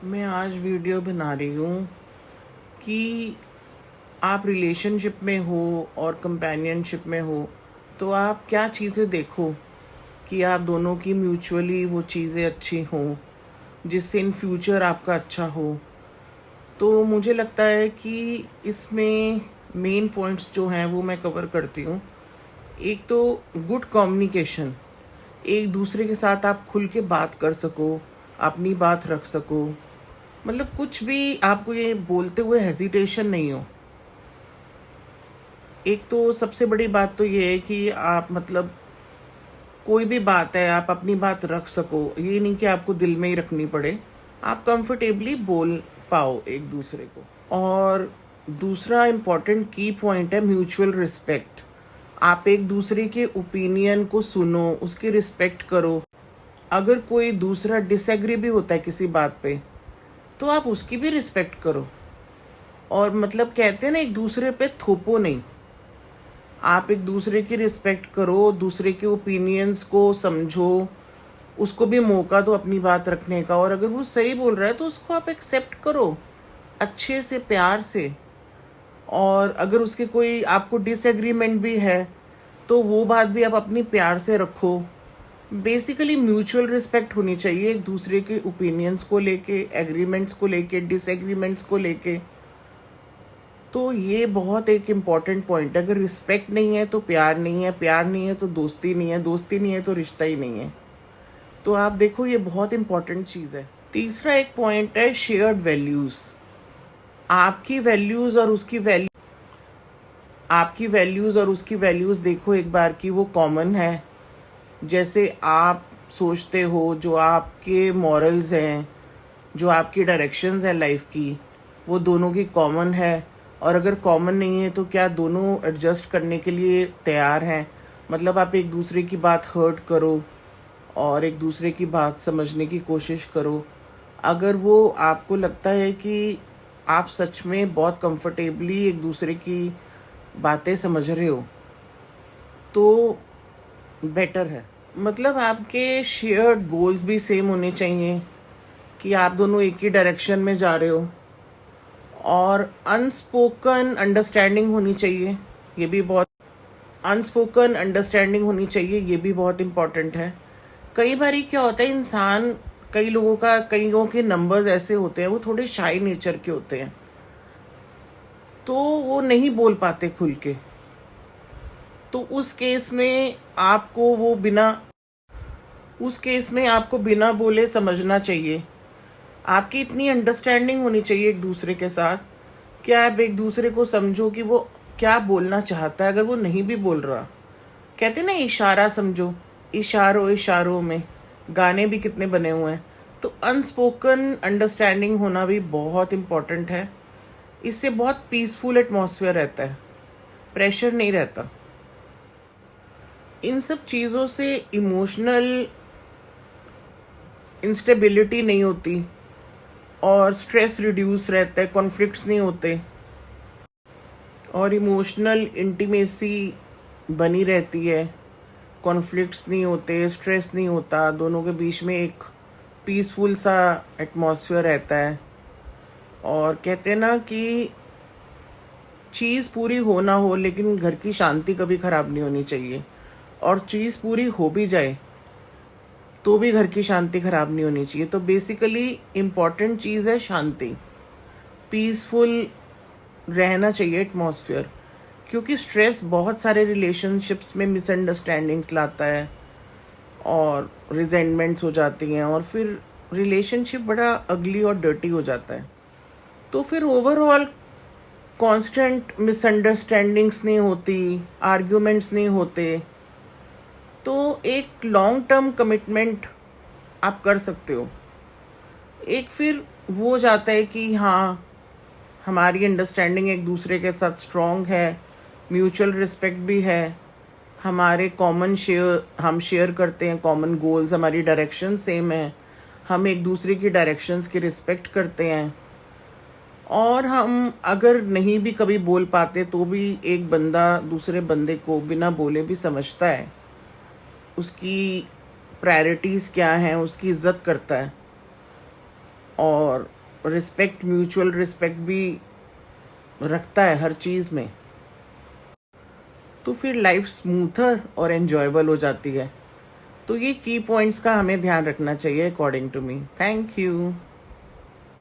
मैं आज वीडियो बना रही हूँ कि आप रिलेशनशिप में हो और कंपेनियनशिप में हो तो आप क्या चीज़ें देखो कि आप दोनों की म्यूचुअली वो चीज़ें अच्छी हों जिससे इन फ्यूचर आपका अच्छा हो। तो मुझे लगता है कि इसमें मेन पॉइंट्स जो हैं वो मैं कवर करती हूँ। एक तो गुड कम्युनिकेशन, एक दूसरे के साथ आप खुल के बात कर सको, अपनी बात रख सको, मतलब कुछ भी आपको ये बोलते हुए हेजिटेशन नहीं हो। एक तो सबसे बड़ी बात तो ये है कि आप मतलब कोई भी बात है आप अपनी बात रख सको, ये नहीं कि आपको दिल में ही रखनी पड़े, आप कंफर्टेबली बोल पाओ एक दूसरे को। और दूसरा इम्पॉर्टेंट की पॉइंट है म्यूचुअल रिस्पेक्ट। आप एक दूसरे के ओपिनियन को सुनो, उसकी रिस्पेक्ट करो। अगर कोई दूसरा डिसएग्री भी होता है किसी बात पे तो आप उसकी भी रिस्पेक्ट करो। और मतलब कहते हैं ना, एक दूसरे पे थोपो नहीं, आप एक दूसरे की रिस्पेक्ट करो, दूसरे के ओपिनियंस को समझो, उसको भी मौका दो अपनी बात रखने का। और अगर वो सही बोल रहा है तो उसको आप एक्सेप्ट करो अच्छे से, प्यार से। और अगर उसके कोई आपको डिसएग्रीमेंट भी है तो वो बात भी आप अपनी प्यार से रखो। बेसिकली म्यूचुअल रिस्पेक्ट होनी चाहिए एक दूसरे के ओपिनियंस को लेके, एग्रीमेंट्स को लेके, डिसएग्रीमेंट्स को लेके। तो ये बहुत एक इम्पॉर्टेंट पॉइंट है। अगर रिस्पेक्ट नहीं है तो प्यार नहीं है, प्यार नहीं है तो दोस्ती नहीं है, दोस्ती नहीं है तो रिश्ता ही नहीं है। तो आप देखो, ये बहुत इम्पॉर्टेंट चीज़ है। तीसरा एक पॉइंट है शेयर्ड वैल्यूज़। आपकी वैल्यूज़ और उसकी वैल्यू आपकी वैल्यूज़ और उसकी वैल्यूज़ देखो एक बार की वो कॉमन है। जैसे आप सोचते हो, जो आपके मॉरल्स हैं, जो आपकी डायरेक्शंस हैं लाइफ की, वो दोनों की कॉमन है। और अगर कॉमन नहीं है तो क्या दोनों एडजस्ट करने के लिए तैयार हैं? मतलब आप एक दूसरे की बात हर्ट करो और एक दूसरे की बात समझने की कोशिश करो। अगर वो आपको लगता है कि आप सच में बहुत कंफर्टेबली एक दूसरे की बातें समझ रहे हो तो बेटर है। मतलब आपके शेयर्ड गोल्स भी सेम होने चाहिए कि आप दोनों एक ही डायरेक्शन में जा रहे हो। और अनस्पोकन अंडरस्टैंडिंग होनी चाहिए, ये भी बहुत अनस्पोकन अंडरस्टैंडिंग होनी चाहिए, ये भी बहुत इम्पोर्टेंट है। कई बार क्या होता है, इंसान, कईयों के नंबर्स ऐसे होते हैं, वो थोड़े शाई नेचर के होते हैं, तो वो नहीं बोल पाते खुल के। तो उस केस में आपको बिना बोले समझना चाहिए। आपकी इतनी अंडरस्टैंडिंग होनी चाहिए एक दूसरे के साथ कि आप एक दूसरे को समझो कि वो क्या बोलना चाहता है। अगर वो नहीं भी बोल रहा, कहते ना इशारा समझो, इशारों इशारों में गाने भी कितने बने हुए हैं। तो अनस्पोकन अंडरस्टैंडिंग होना भी बहुत इम्पोर्टेंट है। इससे बहुत पीसफुल एटमॉस्फेयर रहता है, प्रेशर नहीं रहता। इन सब चीज़ों से इमोशनल इंस्टेबिलिटी नहीं होती और स्ट्रेस रिड्यूस रहता है, कॉन्फ्लिक्ट्स नहीं होते और इमोशनल इंटीमेसी बनी रहती है। कॉन्फ्लिक्ट्स नहीं होते, स्ट्रेस नहीं होता, दोनों के बीच में एक पीसफुल सा एटमॉस्फेयर रहता है। और कहते हैं ना कि चीज़ पूरी हो ना हो लेकिन घर की शांति कभी ख़राब नहीं होनी चाहिए। और चीज़ पूरी हो भी जाए तो भी घर की शांति ख़राब नहीं होनी चाहिए। तो बेसिकली इम्पॉर्टेंट चीज़ है शांति, पीसफुल रहना चाहिए एटमॉस्फेयर। क्योंकि स्ट्रेस बहुत सारे रिलेशनशिप्स में मिसअंडरस्टैंडिंग्स लाता है और रिजेंटमेंट्स हो जाती हैं और फिर रिलेशनशिप बड़ा अगली और डर्टी हो जाता है। तो फिर ओवरऑल कांस्टेंट मिसअंडरस्टैंडिंग्स नहीं होती, आर्ग्यूमेंट्स नहीं होते, तो एक लॉन्ग टर्म कमिटमेंट आप कर सकते हो। एक फिर वो हो जाता है कि हाँ, हमारी अंडरस्टैंडिंग एक दूसरे के साथ स्ट्रॉन्ग है, म्यूचुअल रिस्पेक्ट भी है, हमारे हम शेयर करते हैं कॉमन गोल्स, हमारी डायरेक्शन सेम है, हम एक दूसरे की डायरेक्शंस की रिस्पेक्ट करते हैं। और हम अगर नहीं भी कभी बोल पाते तो भी एक बंदा दूसरे बंदे को बिना बोले भी समझता है, उसकी प्रायोरिटीज़ क्या हैं, उसकी इज्जत करता है। और रिस्पेक्ट, म्यूचुअल रिस्पेक्ट भी रखता है हर चीज़ में, तो फिर लाइफ स्मूथर और एन्जॉयबल हो जाती है। तो ये की पॉइंट्स का हमें ध्यान रखना चाहिए according to me. Thank you.